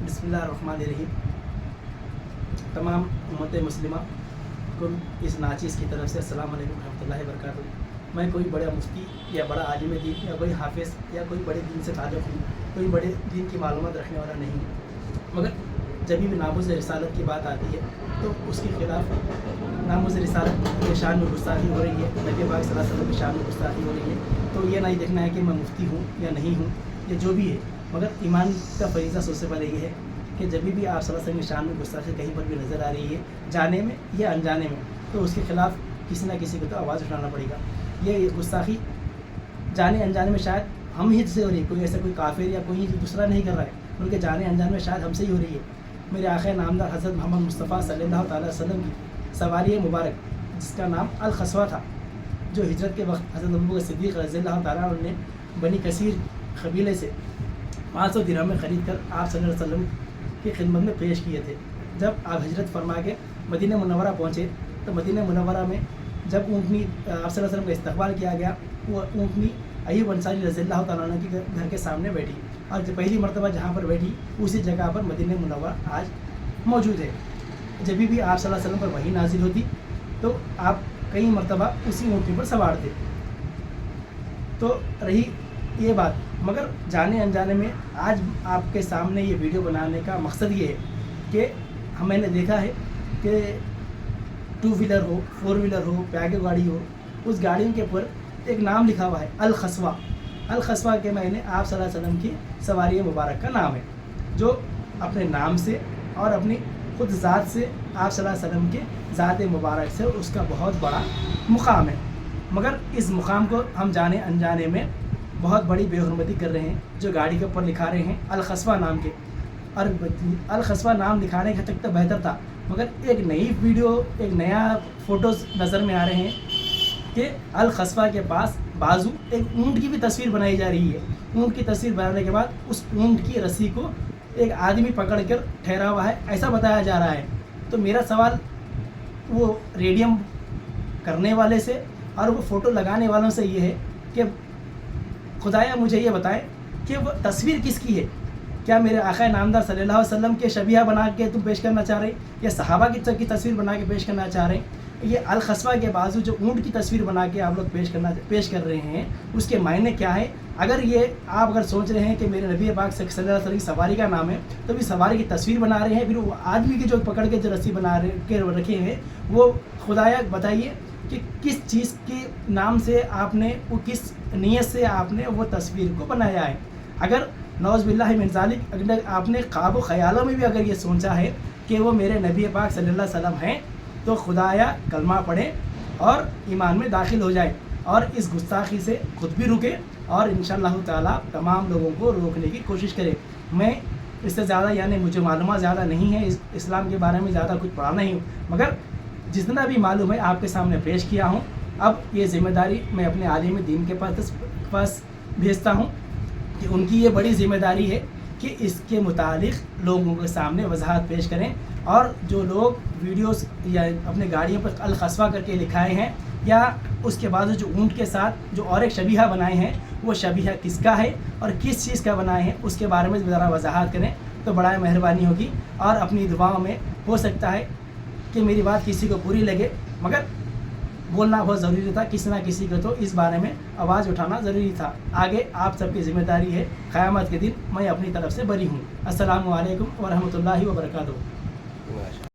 बिस्मिल्लाहिर्रहमानिर्रहीम। तमाम उम्मत मुस्लिमा को इस नाचीज़ की तरफ से अस्सलाम वालेकुम रहमतुल्लाहि व बरकातुहू। मैं कोई बड़ा मुफ्ती या बड़ा आलिम दीन या कोई हाफिज़ या कोई बड़े दीन से ताल्लुक़ हूँ, कोई बड़े दीन की मालूमात रखने वाला नहीं हूँ, मगर जब भी नामुज़ रिसालत की बात आती है तो उसके ख़िलाफ़ नामुज़ रिसालत के शान में गुस्ताखी हो रही है, नबी पाक सल्लल्लाहु अलैहि वसल्लम की शान में गुस्ताखी हो रही है। तो ये नहीं देखना है कि मैं मुफ्ती हूँ या नहीं हूँ या जो भी है, मगर ईमान का फरीज़ा सबसे पहले ये है कि जब भी आप सल्लल्लाहु अलैहि वसल्लम की शान में गुस्ताखी कहीं पर भी नज़र आ रही है, जाने में या अनजाने में, तो उसके ख़िलाफ़ किसी न किसी को तो आवाज़ उठाना पड़ेगा। ये गुस्ताखी जाने अनजाने में शायद हम ही से हो रही है, कोई ऐसा कोई काफिर या कोई दूसरा नहीं कर रहा है, उनके जाने अनजाने में शायद हमसे ही हो रही है। मेरे आखिर नामदार हज़रत मोहम्मद मुस्तफ़ा सल्लल्लाहु अलैहि वसल्लम की सवारी मुबारक, जिसका नाम अल खसवा था, जो हिजरत के वक्त हज़रत अबू बकर सिद्दीक़ रज़ियल्लाहु ताला अन्हु ने बनी कसीर कबीले से 500 दिरहम में ख़रीद कर आप सल्लल्लाहु अलैहि वसल्लम की खिदमत में पेश किए थे। जब आप हिजरत फरमा के मदीना मुनव्वरा पहुँचे तो मदीना मुनव्वरा में जब ऊँटनी आप सल्लल्लाहु अलैहि वसल्लम का इस्तकबाल किया गया, वो ऊँटनी अय्यूब अंसारी रज़ियल्लाहु ताला अन्हु के घर के सामने बैठी, और जो पहली मरतबा जहाँ पर बैठी उसी जगह पर मदीना मुनव्वरा आज मौजूद है। जब भी आप सल्लल्लाहु अलैहि वसल्लम पर वही नाजिल होती तो आप कई मरतबा उसी ऊँटनी पर सवार थे। तो रही ये बात, मगर जाने अनजाने में आज आपके सामने ये वीडियो बनाने का मकसद ये है कि मैंने देखा है कि 2 व्हीलर हो, 4 व्हीलर हो, पैगे गाड़ी हो, उस गाड़ियों के ऊपर एक नाम लिखा हुआ है अल खसवा। अल खसवा के मैंने आप सल्लल्लाहु अलैहि वसल्लम की सवारी मुबारक का नाम है, जो अपने नाम से और अपनी खुद ज़ात से आप सल्लल्लाहु अलैहि वसल्लम के ज़ात मुबारक से उसका बहुत बड़ा मुकाम है। मगर इस मुकाम को हम जाने अनजाने में बहुत बड़ी बेहुरमती कर रहे हैं, जो गाड़ी के ऊपर लिखा रहे हैं अल खसवा नाम के। और अल खसवा नाम लिखाने का तक तो बेहतर था, मगर एक नई वीडियो, एक नया फ़ोटोज़ नज़र में आ रहे हैं कि अल खसवा के पास बाजू एक ऊँट की भी तस्वीर बनाई जा रही है। ऊँट की तस्वीर बनाने के बाद उस ऊँट की रस्सी को एक आदमी पकड़ कर ठहरा हुआ है, ऐसा बताया जा रहा है। तो मेरा सवाल वो रेडियम करने वाले से और वो फ़ोटो लगाने वालों से ये है कि खुदाया मुझे ये बताएं कि वो तस्वीर किसकी है। क्या मेरे आका नामदार सल्लल्लाहु अलैहि वसल्लम के शबीहा बना के तुम पेश करना चाह रहे हैं, या सहाबा की तस्वीर बना के पेश करना चाह रहे हैं? ये अल खसवा के बाजू जो ऊँट की तस्वीर बना के आप लोग पेश कर रहे हैं, उसके मायने क्या है? अगर ये आप अगर सोच रहे हैं कि मेरे नबी पाक सल्लल्लाहु अलैहि वसल्लम की सवारी का नाम है, तो भी सवारी की तस्वीर बना रहे हैं, फिर वो आदमी की जो पकड़ के जो रस्सी बना के रखे हैं, वो खुदाया बताइए कि किस चीज़ के नाम से आपने, वो किस नीयत से आपने वो तस्वीर को बनाया है। अगर नौज़ बिल्लाहि मिन ज़ालिक, अगर आपने ख्वाब ख़यालों में भी अगर ये सोचा है कि वो मेरे नबी पाक सल्लल्लाहु अलैहि वसल्लम हैं, तो खुदाया कलमा पढ़ें और ईमान में दाखिल हो जाए और इस गुस्ताखी से खुद भी रुके और इंशाअल्लाह ताला तमाम लोगों को रोकने की कोशिश करें। मैं इससे ज़्यादा, यानी मुझे मालूमात ज़्यादा नहीं है, इस्लाम के बारे में ज़्यादा कुछ पढ़ा नहीं हूँ, मगर जितना भी मालूम है आपके सामने पेश किया हूँ। अब ये ज़िम्मेदारी मैं अपने आलिम दीन के पास भेजता हूँ कि उनकी ये बड़ी ज़िम्मेदारी है कि इसके मुतालिक लोगों के सामने वजाहत पेश करें, और जो लोग वीडियोस या अपने गाड़ियों पर अल खसवा करके लिखाए हैं, या उसके बाद जो ऊँट के साथ जो और एक शबीहा बनाए हैं, वो शबीहा किसका है और किस चीज़ का बनाए हैं, उसके बारे में ज़रा वजाहत करें तो बड़ा मेहरबानी होगी। और अपनी दुआओं में हो सकता है कि मेरी बात किसी को बुरी लगे, मगर बोलना बहुत ज़रूरी था, किसी ना किसी को तो इस बारे में आवाज़ उठाना ज़रूरी था। आगे आप सबकी ज़िम्मेदारी है, क़यामत के दिन मैं अपनी तरफ से बरी हूँ। अस्सलामु अलैकुम व रहमतुल्लाहि व बरकातुहू।